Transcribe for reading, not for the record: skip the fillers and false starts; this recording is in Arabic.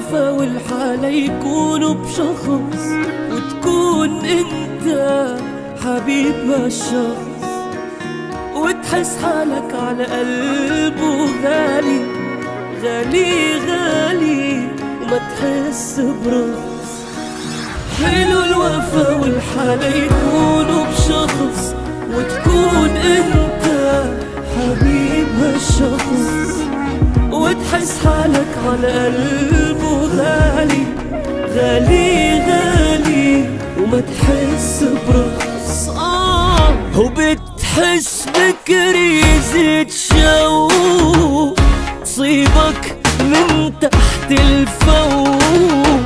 الوفا والحالة يكونوا بشخص، وتكون انت حبيب هالشخص، وتحس حالك على قلبه غالي غالي غالي، وما تحس برخص. حلو الوفا والحالة يكونوا بشخص، وتكون انت حبيب هالشخص، وتحس حالك على قلبه غالي غالي غالي، وما تحس برخص. وبتحس بكريزة شوق تصيبك من تحت الفوق،